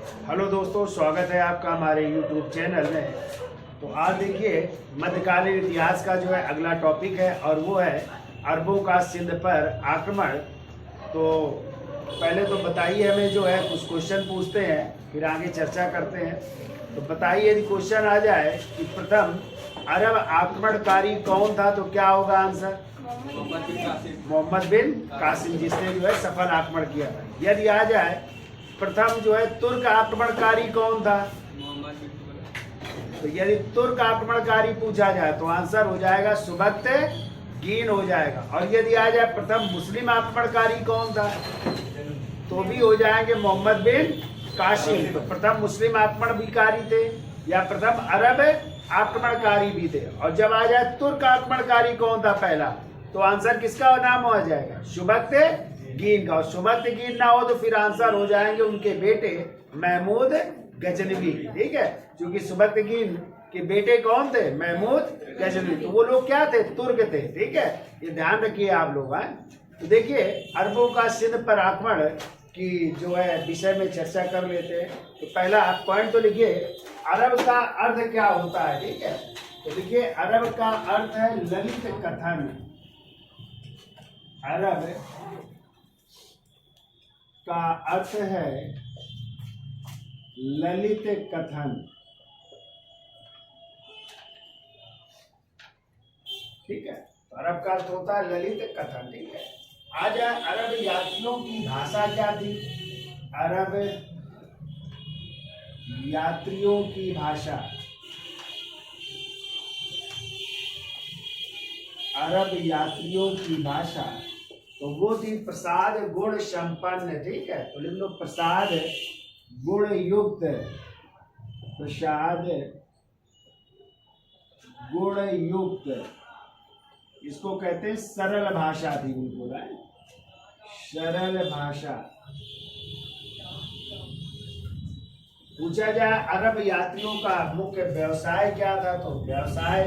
Hello दोस्तों, स्वागत है आपका हमारे YouTube चैनल में। तो आज देखिए मध्यकालीन इतिहास का जो है अगला टॉपिक है और वो है अरबों का सिंध पर आक्रमण। तो पहले तो बताइए, हमें जो है कुछ क्वेश्चन पूछते हैं, फिर आगे चर्चा करते हैं। तो बताइए, यदि क्वेश्चन आ जाए कि प्रथम अरब आक्रमणकारी कौन था तो क्या होगा आंसर? मोहम्मद बिन कासिम, जिसने जो है सफल आक्रमण किया था। यदि आ जाए प्रथम जो है तुर्क आक्रमणकारी कौन था, तो यदि तुर्क आक्रमणकारी पूछा जाए तो आंसर हो जाएगा सुबक्तगीन हो जाएगा। और यदि आ जाए प्रथम मुस्लिम आक्रमणकारी कौन था तो भी हो जाएंगे मोहम्मद बिन कासिम। तो प्रथम मुस्लिम आक्रमणकारी थे या प्रथम अरब आक्रमणकारी भी थे। और जब आ जाए तुर्क आक्रमणकारी कौन था पहला, तो आंसर किसका नाम हो जाएगा? सुबक्तगीन का। और सुबक्तगीन ना हो तो फिर आंसर हो जाएंगे उनके बेटे महमूद गजनवी। ठीक है, क्योंकि सुबक्तगीन के बेटे कौन थे? महमूद गजनवी। तो वो लोग क्या थे? तुर्क थे। ठीक है, ये ध्यान रखिए आप लोग। तो देखिए, अरबों का सिंध पर आक्रमण की जो है विषय में चर्चा कर लेते हैं। तो पहला पॉइंट तो लिखिए, अरब का अर्थ क्या होता है। ठीक है, तो देखिए अरब का अर्थ है ललित कथन। अरब का अर्थ है ललित कथन। ठीक है, तो अरब का अर्थ होता है ललित कथन। ठीक है, आज अरब यात्रियों की भाषा क्या थी? अरब यात्रियों की भाषा, अरब यात्रियों की भाषा तो वो थी प्रसाद गुण संपन्न। ठीक है, तो लिख लो प्रसाद गुण युक्त। प्रसाद गुण युक्त, इसको कहते हैं सरल भाषा थी बिल्कुल, है सरल भाषा। पूछा जाए अरब यात्रियों का मुख्य व्यवसाय क्या था, तो व्यवसाय,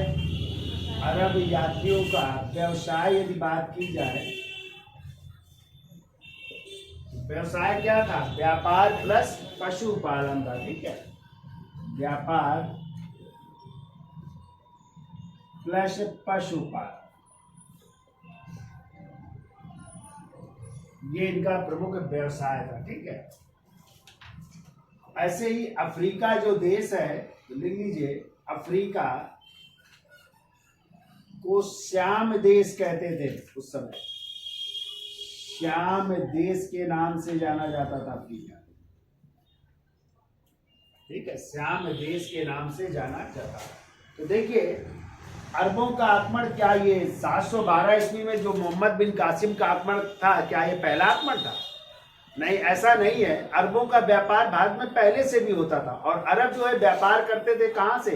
अरब यात्रियों का व्यवसाय यदि बात की जाए, व्यवसाय क्या था? व्यापार प्लस पशुपालन था। ठीक है, व्यापार प्लस पशुपालन, ये इनका प्रमुख व्यवसाय था। ठीक है, ऐसे ही अफ्रीका जो देश है, तो लिख लीजिए अफ्रीका को श्याम देश कहते थे उस समय। श्याम देश के नाम से जाना जाता था अफ्रीका। ठीक है, श्याम देश के नाम से जाना जाता। तो देखिए अरबों का आक्रमण, क्या ये 712 ईस्वी में जो मोहम्मद बिन कासिम का आक्रमण था, क्या ये पहला आक्रमण था? नहीं, ऐसा नहीं है। अरबों का व्यापार भारत में पहले से भी होता था। और अरब जो है व्यापार करते थे कहां से?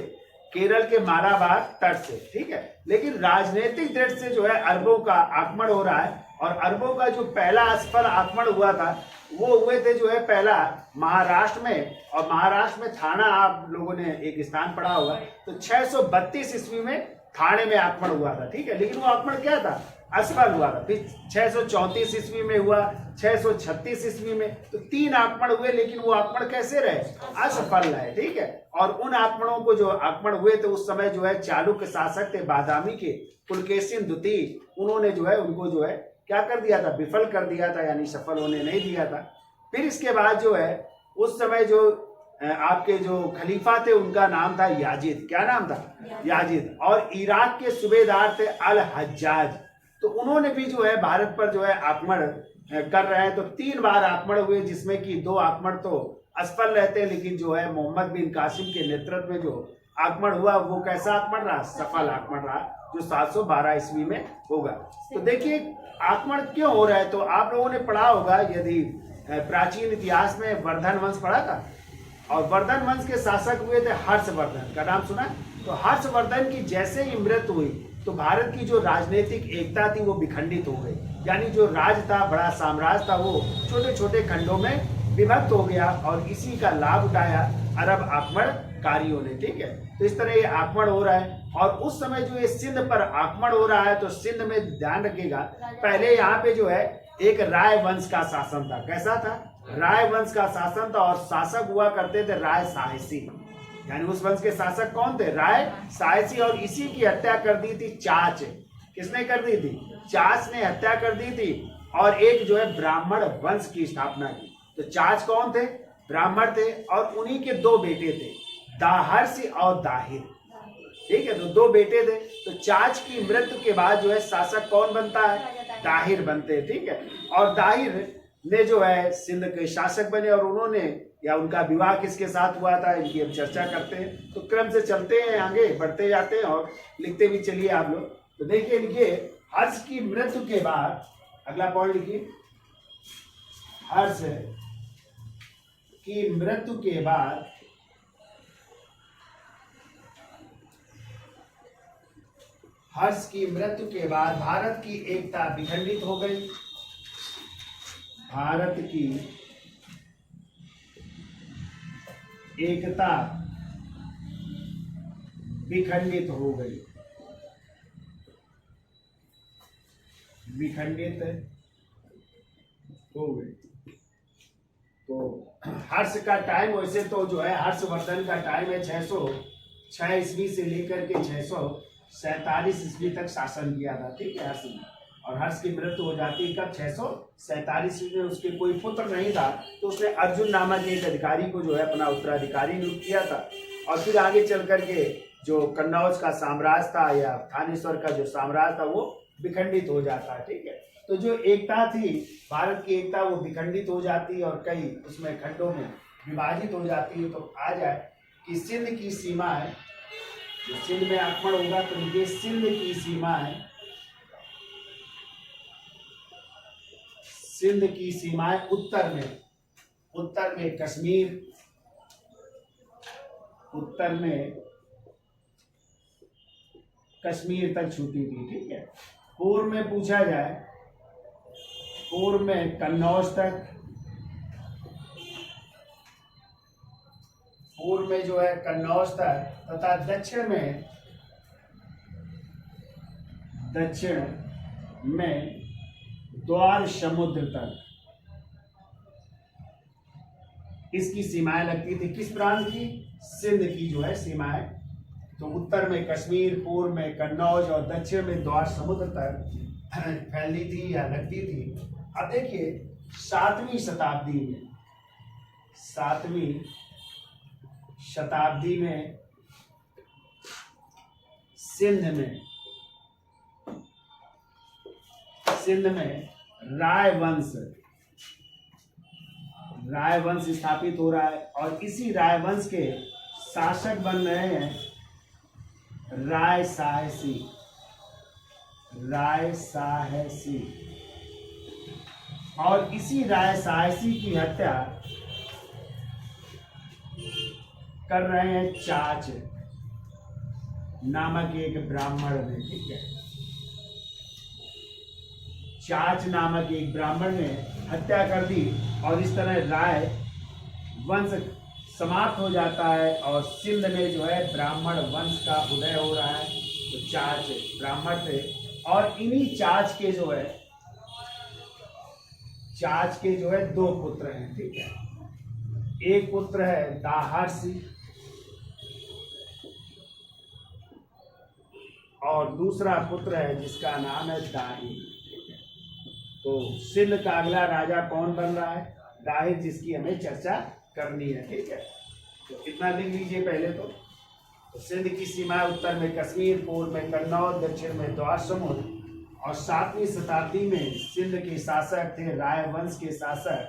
केरल के मालाबार तट से। ठीक है, लेकिन राजनीतिक दृष्टि से जो है अरबों का आक्रमण हो रहा है। और अरबों का जो पहला असफल आक्रमण हुआ था वो हुए थे जो है पहला महाराष्ट्र में। और महाराष्ट्र में थाना, आप लोगों ने एक स्थान पढ़ा होगा, तो 632 ईस्वी में थाने में आक्रमण हुआ था। ठीक है, लेकिन वो आक्रमण क्या था? असफल हुआ था। फिर 634 ईस्वी में हुआ, 636 ईस्वी में, तो 3 आक्रमण हुए, लेकिन वो आक्रमण कैसे रहे? असफल रहे। ठीक है, और उन आक्रमणों को जो आक्रमण हुए थे उस समय जो है चालुक्य शासक थे बादामी के पुलकेशिन द्वितीय, उन्होंने जो है उनको जो है क्या कर दिया था? विफल कर दिया था, यानी सफल होने नहीं दिया था। फिर इसके बाद जो है उस समय जो आपके जो खलीफा थे उनका नाम था याजिद। क्या नाम था? याजिद। और इराक के सूबेदार थे अल हज्जाज। तो उन्होंने भी जो है भारत पर जो है आक्रमण कर रहे हैं। तो 3 बार आक्रमण हुए, जिसमें कि 2 आक्रमण तो असफल रहते हैं, लेकिन जो है मोहम्मद बिन कासिम के नेतृत्व में जो आक्रमण हुआ वो कैसा आक्रमण रहा? सफल आक्रमण रहा, जो 712 ईस्वी में होगा। तो देखिए आक्रमण क्यों हो रहा है, तो आप लोगों ने पढ़ा होगा, यदि प्राचीन इतिहास में वर्धन वंश पढ़ा था, और वर्धन वंश के शासक हुए थे हर्षवर्धन। का नाम सुना? तो हर्षवर्धन की जैसे ही मृत्यु हुई तो भारत की जो राजनीतिक एकता थी वो विखंडित हो गई। यानी जो राज था, बड़ा साम्राज्य था, वो छोटे छोटे खंडों में विभक्त हो गया। और इसी का लाभ उठाया अरब आक्रमणकारियों ने। ठीक है, तो इस तरह ये आक्रमण हो रहा है। और उस समय जो ये सिंध पर आक्रमण हो रहा है, तो सिंध में ध्यान रखिएगा, पहले यहाँ पे जो है एक राय वंश का शासन था। कैसा था? राय वंश का शासन था और शासक हुआ करते थे राय साहसी, यानी उस वंश के शासक कौन थे? राय साहसी। और इसी की हत्या कर दी थी चाच। किसने कर दी थी? चाच ने हत्या कर दी थी और एक जो है ब्राह्मण वंश की स्थापना की। तो चाच कौन थे? ब्राह्मण थे और उन्हीं के दो बेटे थे, दाहर्ष और दाहिर। ठीक है, तो दो बेटे थे। तो चाच की मृत्यु के बाद जो है शासक कौन बनता है? दाहिर बनते हैं। ठीक है, और दाहिर ने जो है सिंध के शासक बने और उन्होंने या उनका विवाह किसके साथ हुआ था, इनकी हम चर्चा करते हैं। तो क्रम से चलते हैं, आगे बढ़ते जाते हैं और लिखते भी चलिए आप लोग। तो देखिए लिखिए, हर्ष की मृत्यु के बाद, अगला पॉइंट लिखिए, हर्ष की मृत्यु के बाद हर्ष की मृत्यु के बाद भारत की एकता विखंडित हो गई। भारत की एकता विखंडित हो गई। विखंडित हो गई। तो हर्ष का टाइम वैसे तो जो है हर्षवर्धन का टाइम है 606 ईस्वी से लेकर के 647 ईस्वी तक शासन किया था। ठीक है, हर्ष ने। और हर्ष की मृत्यु हो जाती है कब? 647 ईस्वी में। उसके कोई पुत्र नहीं था तो उसने अर्जुन नामक एक अधिकारी को जो है अपना उत्तराधिकारी नियुक्त किया था। और फिर आगे चल करके जो कन्नौज का साम्राज्य था या थानेश्वर का जो साम्राज्य था वो विखंडित हो जाता है। ठीक है, तो जो एकता थी, भारत की एकता, वो विखंडित हो जाती है और कई उसमें खंडों में विभाजित हो जाती है। तो आ जाए कि सिंध की सीमा है, जो सिंध में आक्रमण होगा तो ये सिंध की सीमा है। सिंध की सीमाएं उत्तर में कश्मीर, उत्तर में कश्मीर तक छूटी थी। ठीक है, पूर्व में पूछा जाए, पूर्व में कन्नौज तक, पूर्व में जो है कन्नौज तक, तथा दक्षिण में द्वार समुद्र तक इसकी सीमाएं लगती थी। किस प्रांत की? सिंध की जो है सीमाएं। तो उत्तर में कश्मीर, पूर्व में कन्नौज और दक्षिण में द्वार समुद्र तक फैली थी या लगती थी। अब देखिए 7वीं शताब्दी में सिंध में राय वंश स्थापित हो रहा है और इसी राय वंश के शासक बन रहे हैं राय साहसी। और इसी राय साहसी की हत्या कर रहे हैं चाच नामक एक ब्राह्मण ने। ठीक है, चाच नामक एक ब्राह्मण ने हत्या कर दी और इस तरह राय वंश समाप्त हो जाता है और सिंध में जो है ब्राह्मण वंश का उदय हो रहा है। तो चाच ब्राह्मण थे और इन्हीं चाच के जो है दो पुत्र हैं। ठीक है, एक पुत्र है दाहर्षि और दूसरा पुत्र है जिसका नाम है दाहिर। तो सिंध का अगला राजा कौन बन रहा है? दाहिर, जिसकी हमें चर्चा करनी है। ठीक है, तो इतना लिख लीजिए पहले तो सिंध की सीमा उत्तर में कश्मीर, पूर्व में कन्नौज, दक्षिण में द्वार समुद्र। और 7वीं शताब्दी में सिंध के शासक थे राय वंश के शासक,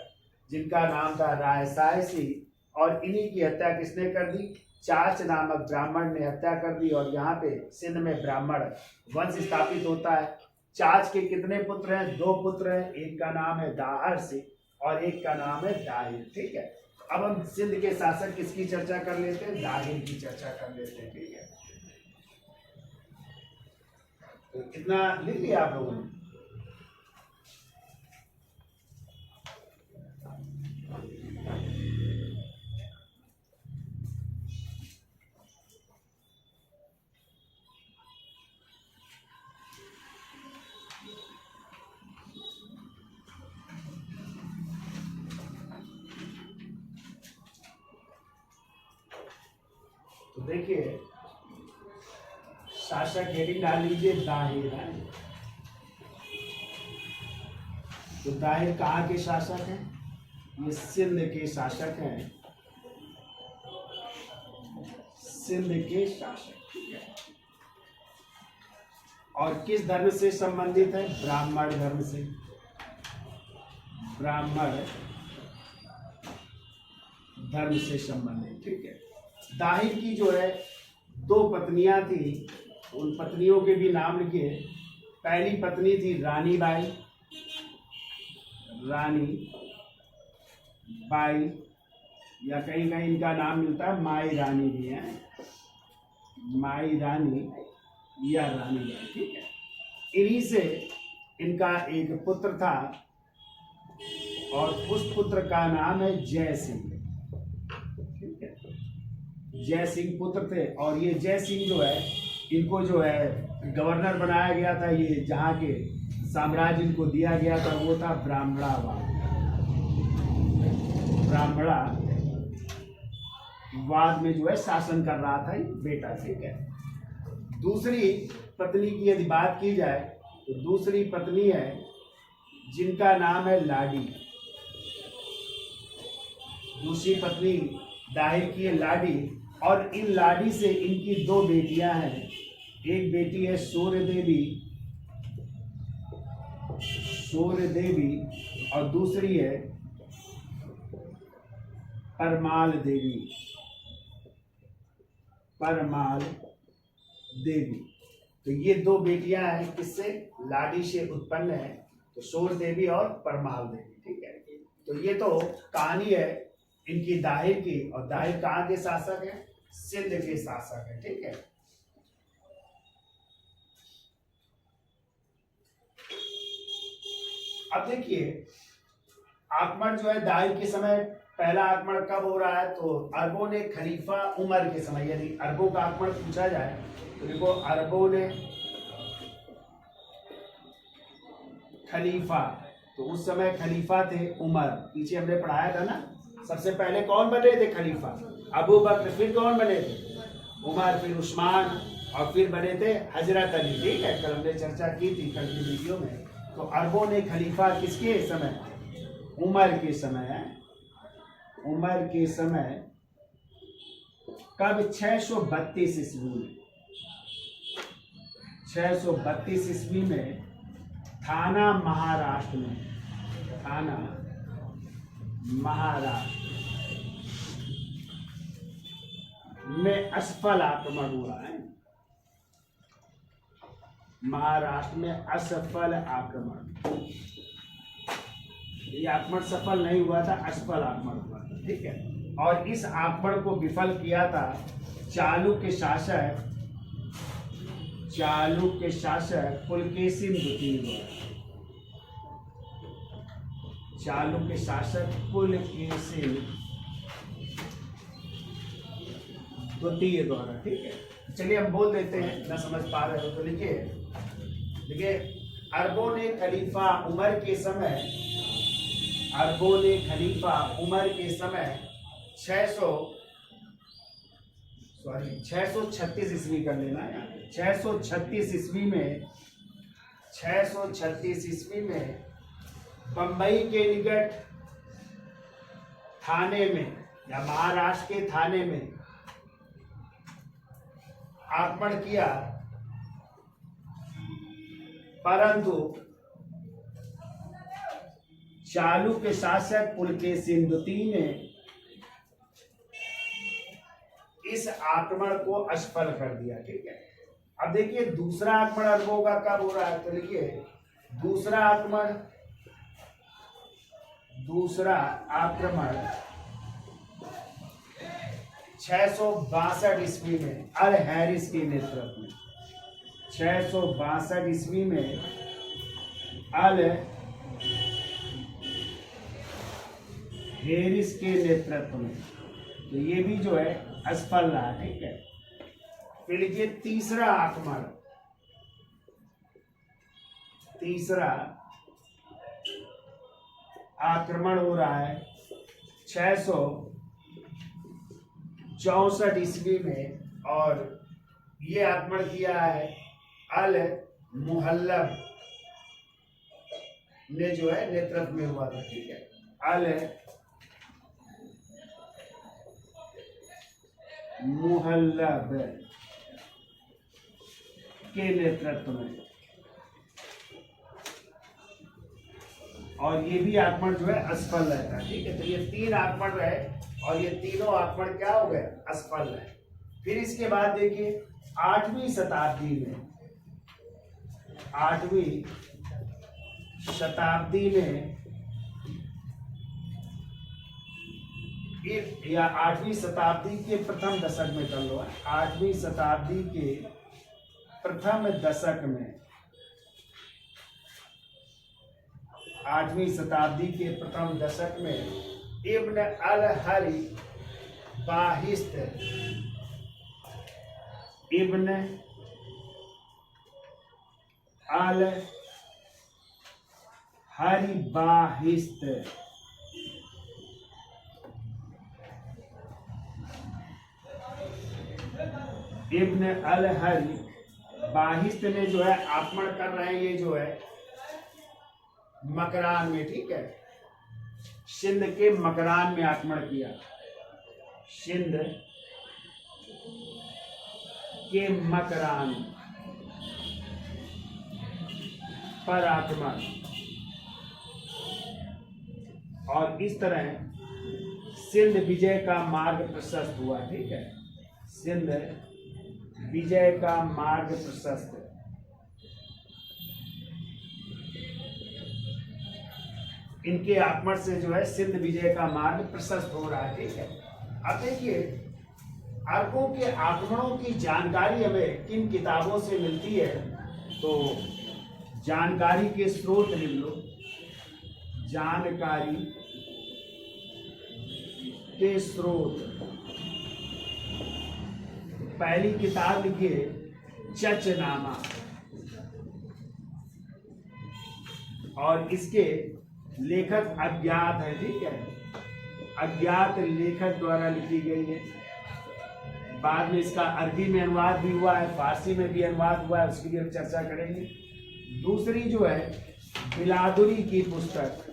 जिनका नाम था राय साहसी। और इन्हीं की हत्या किसने कर दी? चाच नामक ब्राह्मण ने हत्या कर दी और यहाँ पे सिंध में ब्राह्मण वंश स्थापित होता है। चाच के कितने पुत्र हैं? दो पुत्र हैं, एक का नाम है दाहर्षि और एक का नाम है दाहिर। ठीक है, अब हम सिंध के शासक किसकी चर्चा कर लेते हैं? दाहिर की चर्चा कर लेते हैं। ठीक है, तो कितना लिख लिया आप लोगों ने? देखिए शासक हेडिंग डाल लीजिए दाहिर है। तो दाहिर कहाँ के शासक हैं? ये सिंध के शासक हैं, सिंध के शासक। ठीक है, और किस धर्म से संबंधित है? ब्राह्मण धर्म से, ब्राह्मण धर्म से संबंधित। ठीक है, दाहिर की जो है 2 पत्नियां थी, उन पत्नियों के भी नाम लिखिए। पहली पत्नी थी रानी बाई, रानी बाई, या कहीं कहीं इनका नाम मिलता है माई रानी भी है, माई रानी या रानी बाई। ठीक है, इन्हीं से इनका एक पुत्र था और उस पुत्र का नाम है जय सिंह। ठीक है, जय सिंह पुत्र थे, और ये जय सिंह जो है इनको जो है गवर्नर बनाया गया था। ये जहाँ के साम्राज्य इनको दिया गया था वो था ब्राह्मणावाद, ब्राह्मणावाद में जो है शासन कर रहा था ये बेटा। ठीक है, दूसरी पत्नी की यदि बात की जाए तो दूसरी पत्नी है जिनका नाम है लाडी। दूसरी पत्नी दाहिर की है लाडी, और इन लाडी से इनकी 2 बेटियां हैं। एक बेटी है सूर्य देवी और दूसरी है परमाल देवी। तो ये 2 बेटियां हैं, किससे? लाडी से उत्पन्न है, तो सूर्य देवी और परमाल देवी। ठीक है, तो ये तो कहानी है इनकी दाहिर की। और दाहिर कहाँ के शासक है? सिंध के शासक है। ठीक है, अब देखिए आक्रमण जो है दाहिर के समय, पहला आक्रमण कब हो रहा है? तो अरबों ने खलीफा उमर के समय, यदि अरबों का आक्रमण पूछा जाए तो देखो अरबों ने खलीफा, तो उस समय खलीफा थे उमर। पीछे हमने पढ़ाया था ना, सबसे पहले कौन बने थे खलीफा? अबू बकर, फिर कौन बने थे? उमर, फिर उस्मान, और फिर बने थे हजरत अली। ठीक है, कल हमने चर्चा की थी कल की वीडियो में। तो अरबों ने खलीफा किसके समय? उमर के समय है, उमर के समय। कब? 632 ईस्वी में। 632 ईस्वी में थाना महाराष्ट्र में, थाना महाराष्ट्र में असफल आक्रमण हुआ है। महाराष्ट्र में असफल आक्रमण, ये आक्रमण सफल नहीं हुआ था, असफल आक्रमण हुआ था। ठीक है, और इस आक्रमण को विफल किया था चालुक्य शासक पुलकेशिन द्वितीय द्वारा। चालुक्य शासक पुलकेशिन द्वितीय द्वारा। ठीक है, चलिए हम बोल देते हैं, ना समझ पा रहे हो तो लिखिए। देखिए अरबों ने खलीफा उमर के समय, अरबों ने खलीफा उमर के समय 636 ईस्वी कर लेना है, 636 ईस्वी में, 636 ईस्वी में बंबई के निकट थाने में या महाराष्ट्र के थाने में आक्रमण किया, परंतु चालुक्य शासक पुलकेशिन द्वितीय ने इस आक्रमण को असफल कर दिया। ठीक है, अब देखिए दूसरा आक्रमण अरबों का कब हो रहा है? तो लिखिए दूसरा आक्रमण 662 ईस्वी में अल हैरिस के नेतृत्व में, 662 ईस्वी में अल हैरिस के नेतृत्व में। तो ये भी जो है असफल रहा। ठीक है, फिर लिखिए तीसरा आक्रमण हो रहा है 664 ईस्वी में, और ये आक्रमण किया है अल मुहल्लब ने जो है नेतृत्व में हुआ था, ठीक है। अल मुहल्लब के नेतृत्व में, और ये भी आक्रमण जो है असफल रहता, ठीक है। तो ये 3 आक्रमण रहे और ये तीनों आक्रमण क्या हो गए, असफल रहे। फिर इसके बाद देखिए 8वीं शताब्दी में, 8वीं शताब्दी में या 8वीं शताब्दी के प्रथम दशक में कर लो, 8वीं शताब्दी के प्रथम दशक में, 8वीं शताब्दी के प्रथम दशक में इब्न अल हरी बाहिस्त, इब्न अल हरी बाहिस्त इब्न अल हरी बाहिस्त ने जो है आक्रमण कर रहे हैं, ये जो है मकरान में, ठीक है। सिंध के मकरान में आक्रमण किया, सिंध के मकरान पर आक्रमण, और इस तरह सिंध विजय का मार्ग प्रशस्त हुआ, ठीक है। सिंध विजय का मार्ग प्रशस्त, इनके आक्रमण से जो है सिंध विजय का मार्ग प्रशस्त हो रहा है, ठीक है। अब देखिए अरबों के आक्रमणों की जानकारी हमें किन किताबों से मिलती है, तो जानकारी के स्रोत लिख लो, जानकारी के स्रोत। पहली किताब लिखिए चचनामा, और इसके लेखक अज्ञात है, ठीक है। अज्ञात लेखक द्वारा लिखी गई है। बाद में इसका अरबी में अनुवाद भी हुआ है, फारसी में भी अनुवाद हुआ है, उसकी भी हम चर्चा करेंगे। दूसरी जो है बिलादुरी की पुस्तक,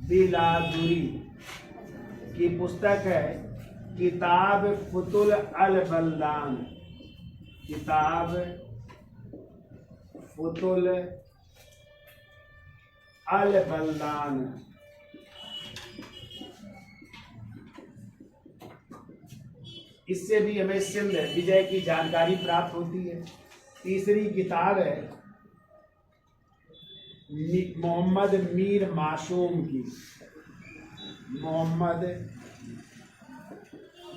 बिलादुरी की पुस्तक है किताब फुतुल अल बल्दान, किताब फुतुल अल बल्दान। इससे भी हमें सिंध विजय की जानकारी प्राप्त होती है। तीसरी किताब है मोहम्मद मीर मासूम की, मोहम्मद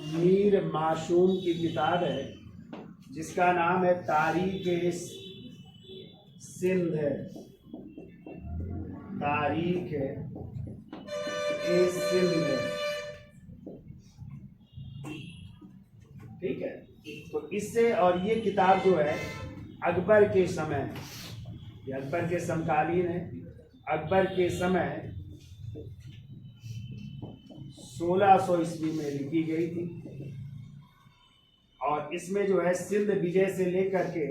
मीर मासूम की किताब है, जिसका नाम है तारीख सिंध, तारीख सिंध, ठीक है। तो इससे, और ये किताब जो है अकबर के समय, ये अकबर के समकालीन है, अकबर के समय 1600 ईस्वी में लिखी गई थी, और इसमें जो है सिंध विजय से लेकर के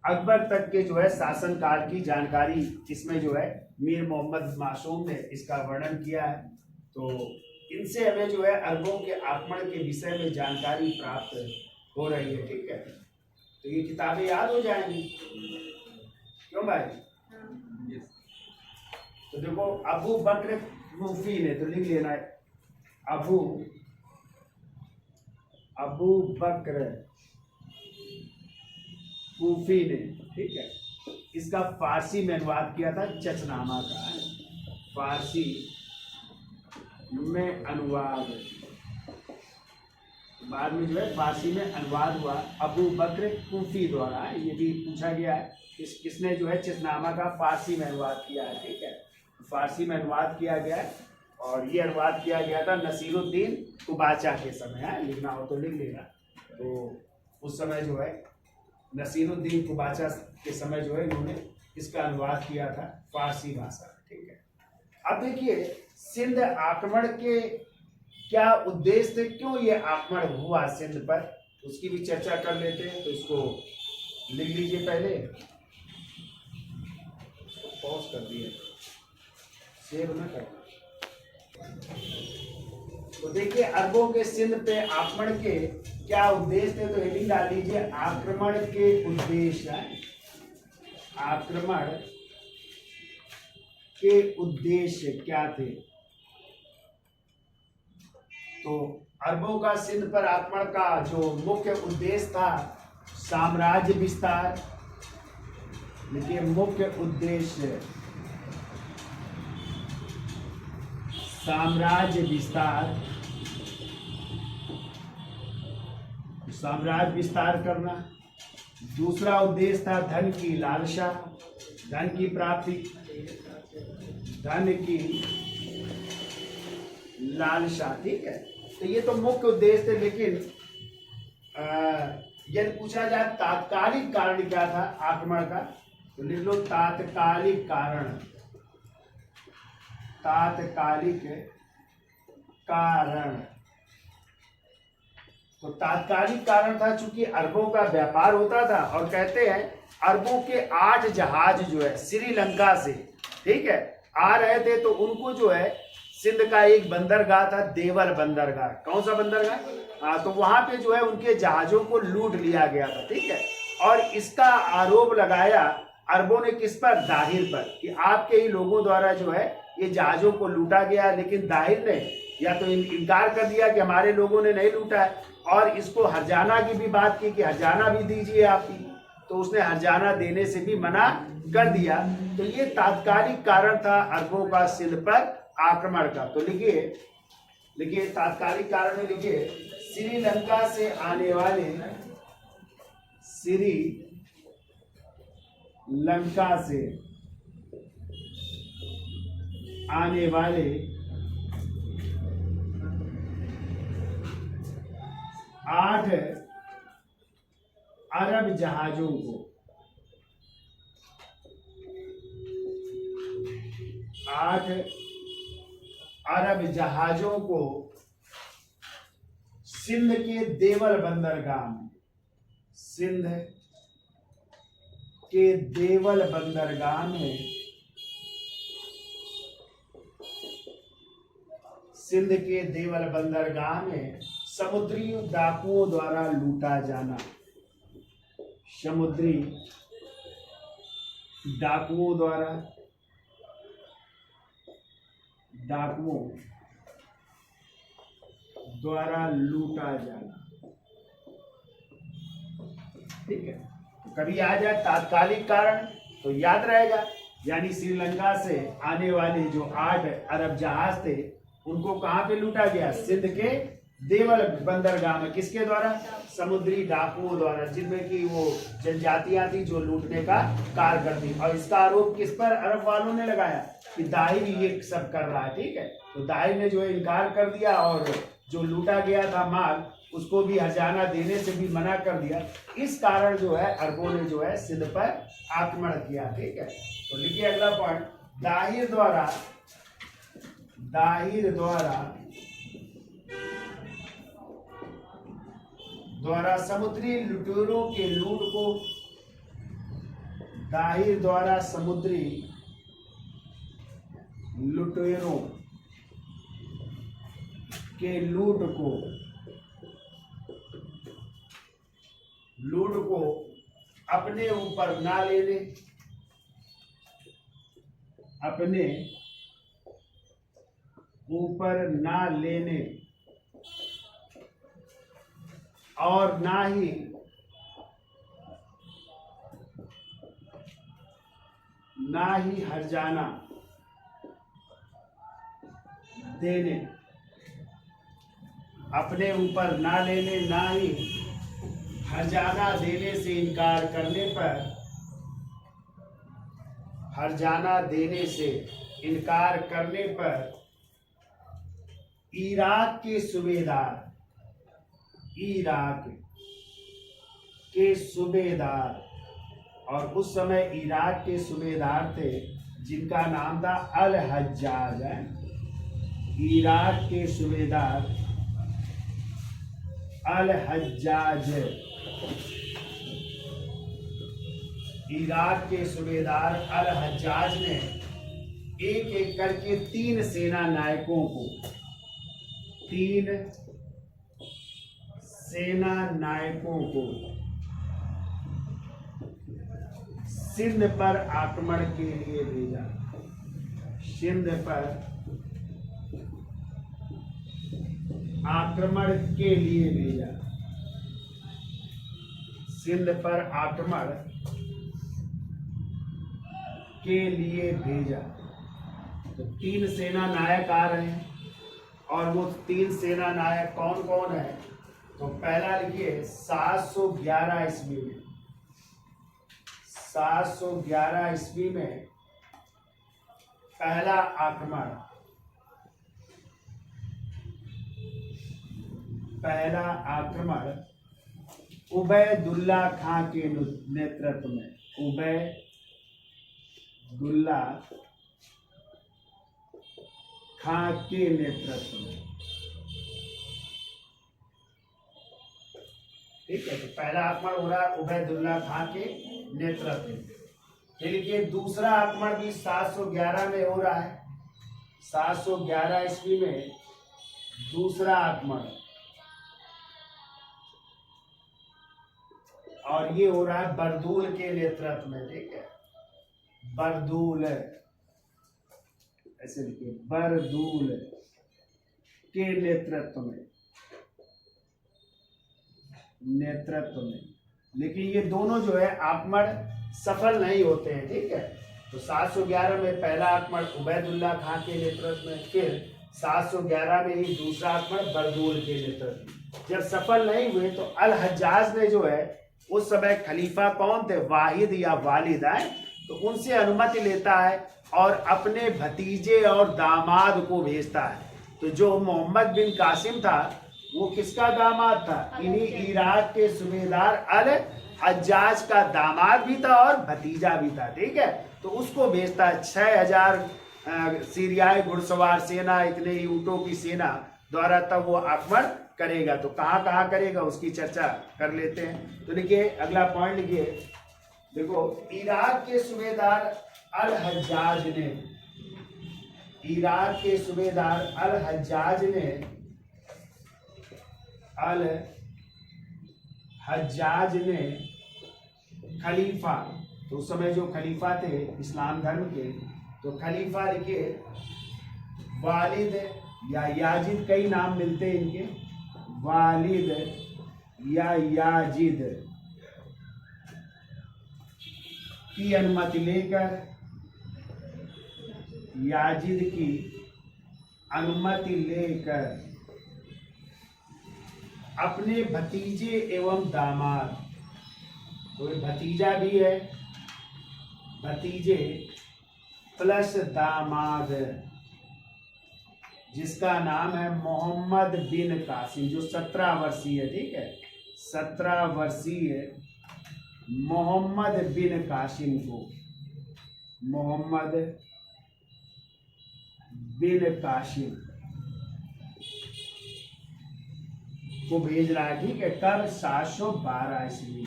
अकबर तक के जो है शासनकाल की जानकारी इसमें जो है मीर मोहम्मद मासूम ने इसका वर्णन किया है। तो इनसे हमें जो है अरबों के आक्रमण के विषय में जानकारी प्राप्त हो रही है, ठीक है। तो ये किताबें याद हो जाएंगी, क्यों भाई? तो देखो अबू बकर कूफी ने, तो लिख लेना है अबू बकर कूफी ने, ठीक है। इसका फारसी में अनुवाद किया था, चचनामा का है, फारसी में अनुवाद, बाद में जो है फारसी में अनुवाद हुआ अबू बकर कूफी द्वारा। ये भी पूछा गया है किसने जो है चचनामा का फारसी में अनुवाद किया है, ठीक है। फारसी में अनुवाद किया गया है, और ये अनुवाद किया गया था नसीरुद्दीन कुबाचा के समय है, लिखना हो तो लिख लेना। तो उस समय जो है नसीरुद्दीन कुबाचा के समय जो है इन्होंने इसका अनुवाद किया था फारसी भाषा, ठीक है। अब देखिए सिंध आक्रमण के क्या उद्देश्य थे, क्यों ये आक्रमण हुआ सिंध पर, उसकी भी चर्चा कर लेते हैं। तो इसको लिख लीजिए पहले, पॉज कर दिए, सेव ना करना। तो देखिए अरबों के सिंध पे आक्रमण के क्या उद्देश्य थे, तो हेडिंग डाल दीजिए आक्रमण के उद्देश्य। आक्रमण के उद्देश्य क्या थे? तो अरबों का सिंध पर आक्रमण का जो मुख्य उद्देश्य था साम्राज्य विस्तार। देखिए मुख्य उद्देश्य साम्राज्य विस्तार, साम्राज्य विस्तार करना। दूसरा उद्देश्य था धन की लालसा, धन की प्राप्ति, धन की लालसा। ठीक है, तो ये तो मुख्य उद्देश्य थे। लेकिन यदि पूछा जाए तात्कालिक कारण क्या था आक्रमण का, तो लिख लो तात्कालिक कारण। तात्कालिक कारण, तो तात्कालिक कारण था चूंकि अरबों का व्यापार होता था और कहते हैं अरबों के 8 जहाज जो है श्रीलंका से, ठीक है, आ रहे थे। तो उनको जो है सिंध का एक बंदरगाह था, देवल बंदरगाह। कौन सा बंदरगाह? हाँ, तो वहां पे जो है उनके जहाजों को लूट लिया गया था। ठीक है, और इसका आरोप लगाया अरबों ने किस पर? दाहिर पर, कि आपके ही लोगों द्वारा जो है ये जहाजों को लूटा गया। लेकिन दाहिर ने या तो इनकार कर दिया कि हमारे लोगों ने नहीं लूटा है, और इसको हर्जाना की भी बात की कि हर्जाना भी दीजिए आप ही, तो उसने हर्जाना देने से भी मना कर दिया। तो ये तात्कालिक कारण था अरबों का सिंध पर आक्रमण का। तो लिखिए तात्कालिक कारण में लिखिए श्रीलंका से आने वाले, श्रीलंका से आने वाले 8 अरब जहाजों को, 8 अरब जहाजों को सिंध के देवल बंदरगाह में, सिंध के देवल बंदरगाह में, सिंध के देवल बंदरगाह में समुद्री डाकुओं द्वारा लूटा जाना। समुद्री डाकुओं द्वारा लूटा जाना। ठीक है, तो कभी आ जाए तात्कालिक कारण तो याद रहेगा, यानी श्रीलंका से आने वाले जो 8 अरब जहाज थे उनको कहां पे लूटा गया? सिंध के देवल बंदरगाह में। किसके द्वारा? समुद्री डाकुओं द्वारा, जिनमें कि वो जनजातियां थी जो लूटने का कार्य करती। और इसका आरोप किस पर अरब वालों ने लगाया? कि दाहिर ये सब कर रहा है। ठीक है, तो दाहिर ने जो है इनकार कर दिया और जो लूटा गया था माल उसको भी हर्जाना देने से भी मना कर दिया। इस कारण जो है अरबों ने जो है सिंध पर आक्रमण किया। ठीक है, तो लिखिए अगला पॉइंट, दाहिर द्वारा समुद्री लुटेरों के लूट को, दाहिर द्वारा समुद्री लुटेरों के लूट को अपने ऊपर ना लेने, अपने ऊपर ना लेने और ना ही हर्जाना देने, अपने ऊपर ना लेने ना ही हर्जाना देने से इनकार करने पर, हर्जाना देने से इनकार करने पर इराक के सूबेदार, और उस समय इराक के सूबेदार थे जिनका नाम था अल हज्जाज। इराक के सूबेदार अल हज्जाज, इराक के सूबेदार अल हज्जाज ने एक एक करके 3 सेना नायकों को, 3 सेना नायकों को सिंध पर आक्रमण के लिए भेजा। सिंध पर आक्रमण के लिए भेजा। सिंध पर आक्रमण के लिए भेजा। तो 3 सेना नायक आ रहे हैं, और वो 3 सेना नायक कौन कौन है? तो पहला लिखिए 711 ईस्वी में, 711 ईस्वी में पहला आक्रमण, पहला आक्रमण उबैदुल्ला खां के नेतृत्व में, उबैदुल्ला खां के नेतृत्व में। ठीक है, तो पहला आक्रमण हो रहा है उबैदुल्ला खां के नेतृत्व में। फिर ये दूसरा आक्रमण भी 711 में हो रहा है। 711 ईस्वी में दूसरा आक्रमण, और ये हो रहा है बरदूल के नेतृत्व में। ठीक है, बरदूल, ऐसे लिखिए, बरदूल के नेतृत्व में, लेकिन ये दोनों जो है आक्रमण सफल नहीं होते हैं। ठीक है, तो 711 में पहला आक्रमण उबैदुल्ला खां के नेतृत्व में, फिर 711 में ही दूसरा आक्रमण बरदूल के नेतृत्व में। जब सफल नहीं हुए तो अल हज्जाज ने जो है, उस समय खलीफा कौन थे? वाहिद या वालिद आए, तो उनसे अनुमति लेता है और अपने भतीजे और दामाद को भेजता है। तो जो मोहम्मद बिन कासिम था वो किसका दामाद था? इन्हीं इराक के सूबेदार अल हज्जाज का दामाद भी था और भतीजा भी था। ठीक है, तो उसको भेजता है। 6000 सीरियाई घुड़सवार सेना, इतने ही ऊँटों की सेना द्वारा तब वो आक्रमण करेगा। तो कहाँ कहाँ करेगा उसकी चर्चा कर लेते हैं। तो देखिए अगला पॉइंट लिखिए, देखो इराक के सूबेदार अल हज्जाज ने, इराक के सूबेदार अल हज्जाज ने, अल हज्जाज ने खलीफा, तो उस समय जो खलीफा थे इस्लाम धर्म के, तो खलीफा लिखिए वालिद या याजिद, कई नाम मिलते हैं इनके, वालिद या याजिद की अनुमति लेकर, याजिद की अनुमति लेकर अपने भतीजे एवं दामाद, कोई भतीजा भी है, भतीजे प्लस दामाद, जिसका नाम है मोहम्मद बिन कासिम, जो 17 वर्षीय, ठीक है, 17 वर्षीय मोहम्मद बिन कासिम को, मोहम्मद बिन कासिम को भेज रहा है। ठीक है, कब? 712 ईस्वी।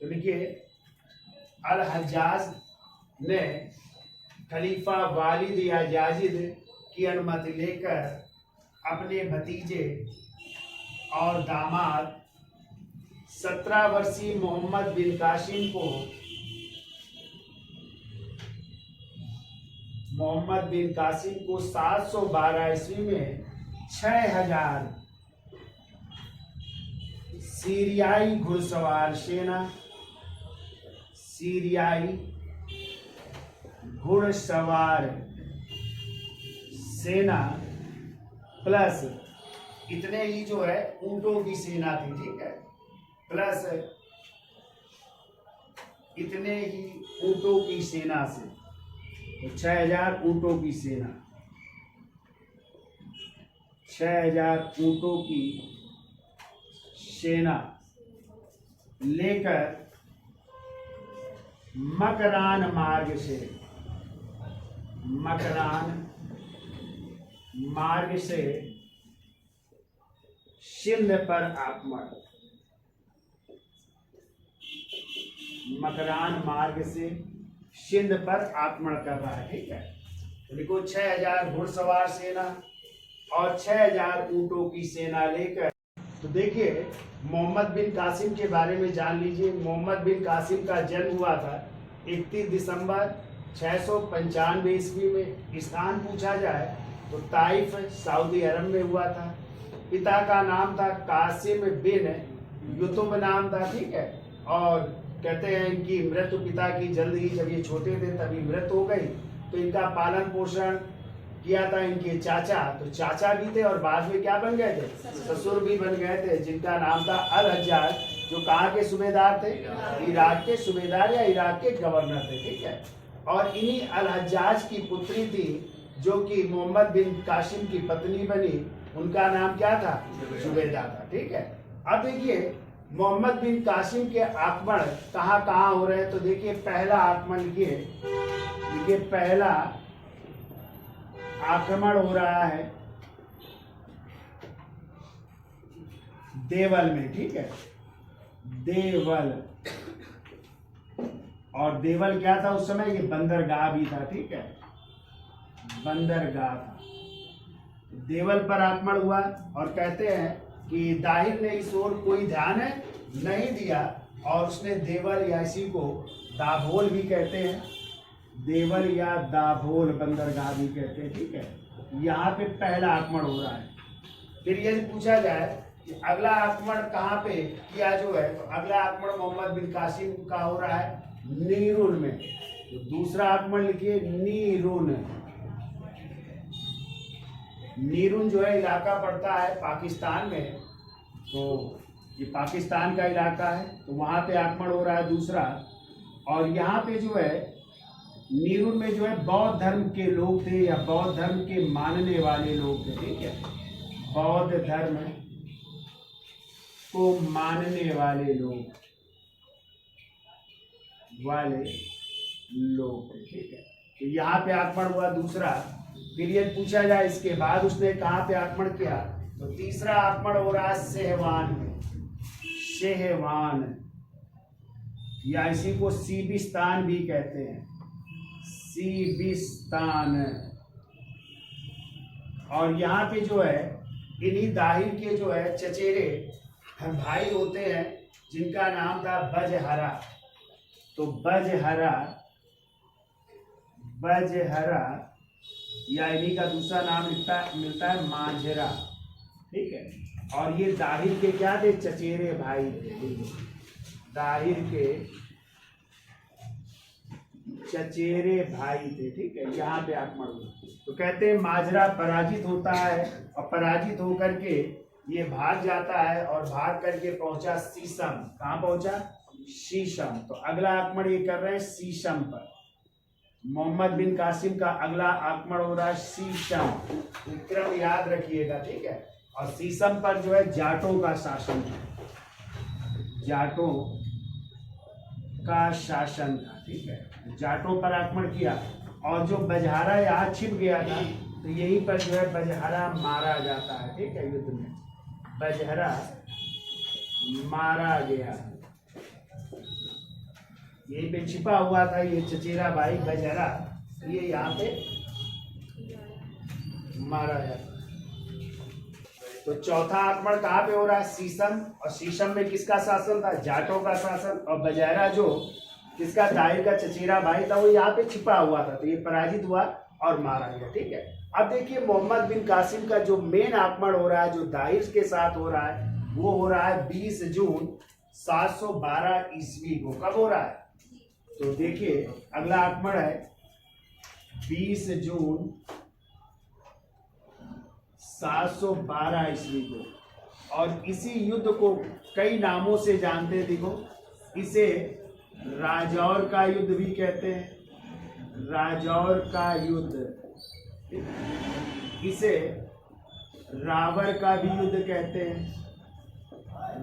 तो देखिए अल हज्जाज ने खलीफा वालिद या याजिद की अनुमति लेकर अपने भतीजे और दामाद 17 वर्षीय मोहम्मद बिन कासिम को, मोहम्मद बिन कासिम को 712 ईस्वी में 6000 सीरियाई घुड़सवार सेना, सीरियाई घुड़सवार सेना प्लस इतने ही जो है ऊंटों की सेना थी। ठीक है, प्लस इतने ही ऊंटों की सेना से, तो 6000 ऊंटों की सेना, 6000 ऊंटों की सेना लेकर मकरान मार्ग से, मकरान मार्ग से सिंध पर आक्रमण, मकरान मार्ग से सिंध पर आक्रमण कर रहा है। ठीक है, तो देखो 6000 घुड़सवार सेना और 6000 ऊंटों की सेना लेकर, तो देखिए मोहम्मद बिन कासिम के बारे में जान लीजिए। मोहम्मद बिन कासिम का जन्म हुआ था 31 दिसंबर 695 ईस्वी में। स्थान पूछा जाए तो ताइफ सऊदी अरब में हुआ था। पिता का नाम था कासिम बिन युतुब नाम था। ठीक है, और कहते हैं इनकी मृत्यु पिता की जल्द ही, जब ये छोटे थे तभी मृत्यु हो गई। तो इनका पालन पोषण किया था इनके चाचा, तो चाचा भी थे और बाद में क्या बन गए थे, ससुर भी बन गए थे, जिनका नाम था अल हज्जाज, जो कहाँ के सूबेदार थे, इराक के सूबेदार या इराक के गवर्नर थे। ठीक है, और इन्हीं अल हज्जाज की पुत्री थी जो कि मोहम्मद बिन कासिम की पत्नी बनी, उनका नाम क्या था, जुबैदा था। ठीक है, अब देखिए मोहम्मद बिन कासिम के आक्रमण कहाँ कहाँ हो रहे हैं। तो देखिए पहला आक्रमण देखिए पहला आक्रमण हो रहा है देवल में। ठीक है, देवल, और देवल क्या था उस समय, ये बंदरगाह भी था। ठीक है, बंदरगाह था। देवल पर आक्रमण हुआ और कहते हैं कि दाहिर ने इस ओर कोई ध्यान नहीं दिया और उसने देवल या इसी को दाभोल भी कहते हैं, देवल या दाभोल बंदरगाह भी कहते हैं। ठीक है, यहाँ पे पहला आक्रमण हो रहा है। फिर यदि पूछा जाए कि अगला आक्रमण कहाँ पे किया जो है, तो अगला आक्रमण मोहम्मद बिन कासिम का हो रहा है नीरुल में। तो दूसरा आक्रमण लिखिए नीरुन। नीरुन जो है इलाका पड़ता है पाकिस्तान में, तो ये पाकिस्तान का इलाका है, तो वहाँ पे आक्रमण हो रहा है दूसरा। और यहाँ पे जो है नीरुन में जो है बौद्ध धर्म के लोग थे या बौद्ध धर्म के मानने वाले लोग थे। ठीक है, बौद्ध धर्म को मानने वाले लोग थे। ठीक है, तो यहाँ पे आक्रमण हुआ दूसरा। फिर ये पूछा जाए इसके बाद उसने कहाँ पे आक्रमण किया, तो तीसरा आक्रमण हो रहा है सेहवान में। सेहवान या इसी को सीबिस्तान भी कहते हैं, सीबिस्तान। और यहाँ पे जो है इन्हीं दाहिर के जो है चचेरे भाई होते हैं जिनका नाम था बजहरा। तो बजहरा या इन्हीं का दूसरा नाम मिलता है मांझरा। ठीक है, और ये दाहिर के क्या थे, चचेरे भाई थे। दाहिर के चचेरे भाई थे। ठीक है, यहाँ पे आक्रमण हुआ। तो कहते हैं माजरा पराजित होता है और पराजित होकर के ये भाग जाता है और भाग करके पहुंचा शीशम। कहाँ पहुंचा, शीशम। तो अगला आक्रमण ये कर रहे हैं शीशम पर। मोहम्मद बिन कासिम का अगला आक्रमण हो रहा है शीशम। क्रम याद रखिएगा। ठीक है, और शीशम पर जो है जाटों का शासन था, जाटों का शासन था। ठीक है, जाटों पर आक्रमण किया और जो बजहारा यहाँ छिप गया था, तो यहीं पर जो है बजहारा मारा जाता है। ठीक है, युद्ध में बजहरा मारा गया। यहीं पे छिपा हुआ था ये चचेरा भाई बजहरा, ये यहाँ पे मारा जाता। तो चौथा आक्रमण कहाँ पे हो रहा है, शीशम। और शीशम में किसका शासन था, जाटों का शासन। और बजहरा जो किसका, दाहिर का चचेरा भाई था, वो यहाँ पे छिपा हुआ था, तो ये पराजित हुआ और मारा गया। ठीक है, अब देखिए मोहम्मद बिन कासिम का जो मेन आक्रमण हो रहा है, जो दाहिर के साथ हो रहा है, वो हो रहा है 20 जून 712 ईस्वी को। कब हो रहा है, तो देखिए अगला आक्रमण है 20 जून 712 ईस्वी को। और इसी युद्ध को कई नामों से जानते। देखो, इसे राजौर का युद्ध भी कहते हैं, राजौर का युद्ध। इसे रावर का भी युद्ध कहते हैं,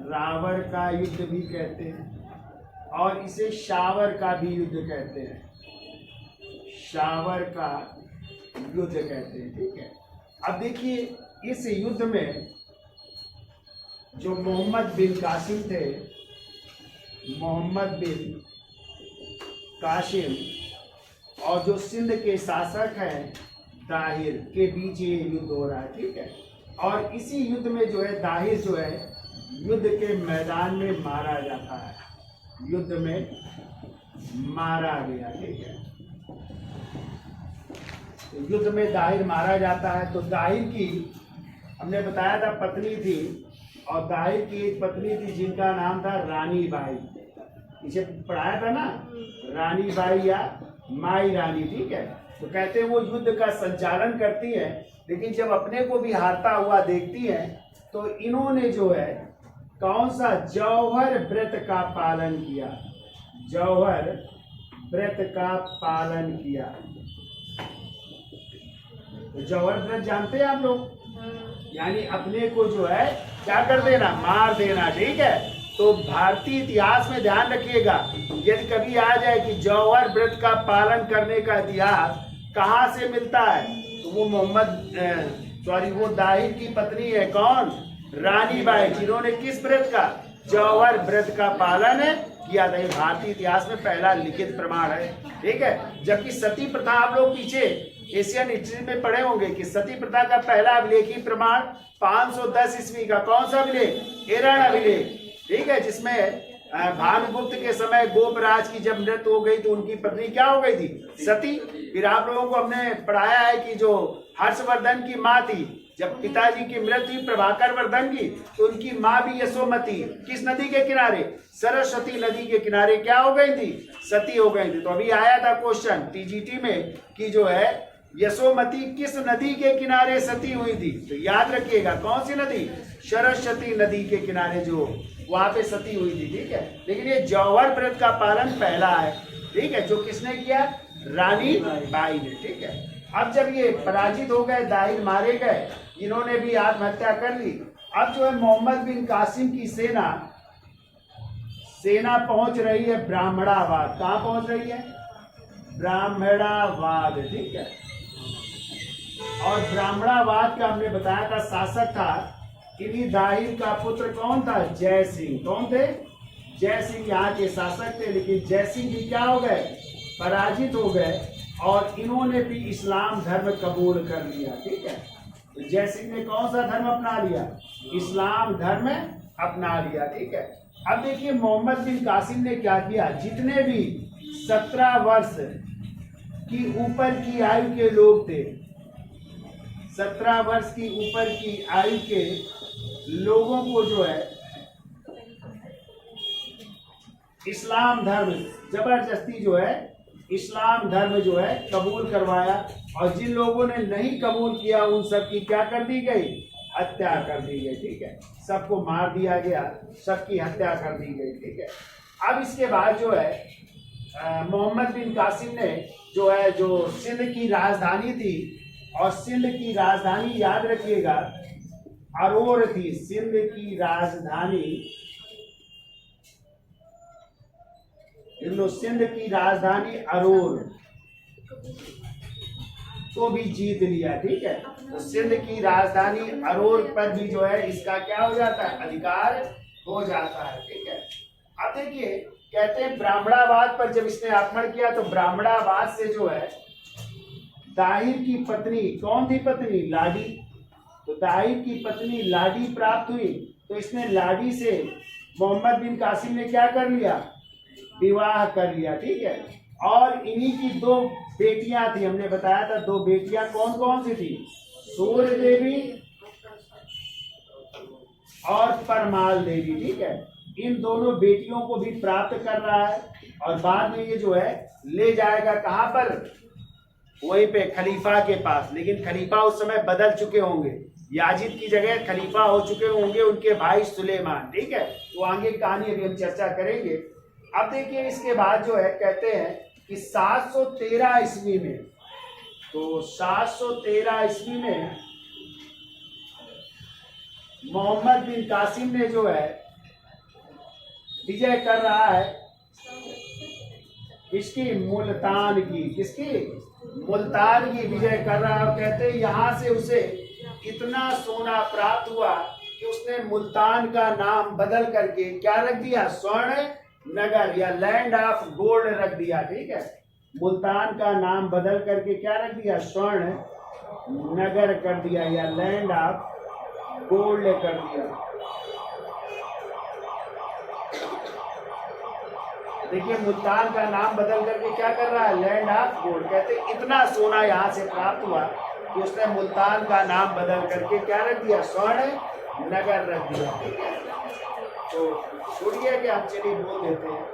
रावर का युद्ध भी कहते हैं। और इसे शावर का भी युद्ध कहते हैं, शावर का युद्ध कहते हैं। ठीक है, अब देखिए इस युद्ध में जो मोहम्मद बिन कासिम थे, मोहम्मद बिन कासिम और जो सिंध के शासक हैं दाहिर के बीच ये युद्ध हो रहा है, ठीक है। और इसी युद्ध में जो है दाहिर जो है युद्ध के मैदान में मारा जाता है, युद्ध में मारा गया, ठीक है। तो युद्ध में दाहिर मारा जाता है। तो दाहिर की हमने बताया था पत्नी थी, और दाहिर की एक पत्नी थी जिनका नाम था रानी बाई, इसे पढ़ाया था ना, रानी बाई या माई रानी, ठीक है। तो कहते हैं वो युद्ध का संचालन करती है, लेकिन जब अपने को भी हारता हुआ देखती है तो इन्होंने जो है कौन सा जौहर व्रत का पालन किया, जौहर व्रत का पालन किया। तो जौहर व्रत जानते हैं आप लोग, यानी अपने को जो है क्या कर देना, मार देना, ठीक है। तो भारतीय इतिहास में ध्यान रखिएगा, यदि कभी आ जाए कि जौहर व्रत का पालन करने का इतिहास कहाँ से मिलता है, तो वो वो दाहिर की पत्नी है, कौन, रानी बाई, जिन्होंने किस व्रत का, जौहर व्रत का पालन किया था। ये भारतीय इतिहास में पहला लिखित प्रमाण है, ठीक है। जबकि सती प्रथा आप लोग पीछे एशियन हिस्ट्री में पढ़े होंगे कि सती प्रथा का पहला अभिलेखी प्रमाण 510 ईस्वी का कौन सा अभिलेख, एरण अभिलेख, ठीक है, जिसमें भानुगुप्त के समय गोपराज की जब मृत्यु हो गई तो उनकी पत्नी क्या हो गई थी, सती। फिर आप लोगों को हमने पढ़ाया है कि जो हर्षवर्धन की माँ थी, जब पिताजी की मृत्यु हुई प्रभाकर वर्धन की, तो उनकी माँ भी यशोमती किस नदी के किनारे, सरस्वती नदी के किनारे क्या हो गई थी, सती हो गई थी। तो अभी आया था क्वेश्चन टीजीटी में कि जो है यशोमती किस नदी के किनारे सती हुई थी, तो याद रखिएगा कौन सी नदी, सरस्वती नदी के किनारे जो वहां पे सती हुई थी, ठीक है। लेकिन ये जौहर व्रत का पालन पहला है, ठीक है, जो किसने किया, रानी बाई ने, ठीक है। अब जब ये पराजित हो गए, दाहिर मारे गए, इन्होंने भी आत्महत्या कर ली। अब जो है मोहम्मद बिन कासिम की सेना पहुंच रही है ब्राह्मणाबाद। कहाँ पहुंच रही है, ब्राह्मणाबाद, ठीक है। और ब्राह्मणाबाद का हमने बताया था शासक था, इन्हीं दाहिर का पुत्र कौन था, जय सिंह। कौन थे, जय सिंह यहाँ के शासक थे। लेकिन जय सिंह भी क्या हो गए, पराजित हो गए, और इन्होंने भी इस्लाम धर्म कबूल कर लिया, ठीक है। तो जय सिंह ने कौन सा धर्म अपना लिया, इस्लाम धर्म अपना लिया, ठीक है। अब देखिए मोहम्मद बिन कासिम ने क्या किया, जितने भी 17 वर्ष की ऊपर की आयु के लोग थे, 17 वर्ष की ऊपर की आयु के लोगों को जो है इस्लाम धर्म जबरदस्ती जो है इस्लाम धर्म जो है कबूल करवाया, और जिन लोगों ने नहीं कबूल किया उन सब की क्या कर दी गई, हत्या कर दी गई, ठीक है। सबको मार दिया गया, सबकी हत्या कर दी गई, ठीक है। अब इसके बाद जो है मोहम्मद बिन कासिम ने जो है जो सिंध की राजधानी थी, और सिंध की राजधानी याद रखिएगा अरोर थी, सिंध की राजधानी, सिंध की राजधानी अरोर को भी जीत लिया, ठीक है। तो सिंध की राजधानी अरोर पर भी जो है इसका क्या हो जाता है, अधिकार हो जाता है, ठीक है। अब देखिए कहते हैं ब्राह्मणाबाद पर जब इसने आक्रमण किया तो ब्राह्मणाबाद से जो है दाहिर की पत्नी, कौन थी पत्नी, लाडी, तो दाहिर की पत्नी लाडी प्राप्त हुई। तो इसने लाडी से मोहम्मद बिन कासिम ने क्या कर लिया, विवाह कर लिया, ठीक है। और इन्हीं की 2 बेटियां थी, हमने बताया था 2 बेटियां कौन कौन सी थी, सूर्य देवी और परमाल देवी, ठीक है। इन दोनों बेटियों को भी प्राप्त कर रहा है, और बाद में ये जो है ले जाएगा कहाँ पर, वहीं पे खलीफा के पास। लेकिन खलीफा उस समय बदल चुके होंगे, याजिद की जगह खलीफा हो चुके होंगे उनके भाई सुलेमान, ठीक है। तो आगे कहानी अभी हम चर्चा करेंगे। अब देखिए इसके बाद जो है कहते हैं कि 713 ईस्वी में, तो 713 ईस्वी में मोहम्मद बिन कासिम ने जो है विजय कर रहा है इसकी मुल्तान की, किसकी, मुल्तान की विजय कर रहा है। और कहते हैं यहाँ से उसे इतना सोना प्राप्त हुआ कि उसने मुल्तान का नाम बदल करके क्या रख दिया, स्वर्ण नगर या लैंड ऑफ गोल्ड रख दिया। ठीक है, मुल्तान का नाम बदल करके क्या रख दिया, स्वर्ण नगर कर दिया या लैंड ऑफ गोल्ड कर दिया। देखिए मुल्तान का नाम बदल करके क्या कर रहा है, लैंड ऑफ गोल्ड। कहते इतना सोना यहाँ से प्राप्त हुआ कि उसने मुल्तान का नाम बदल करके क्या रख दिया, स्वर्ण नगर रख दिया। ठीक है, तो छोड़िए कि हम चलिए बोल देते हैं।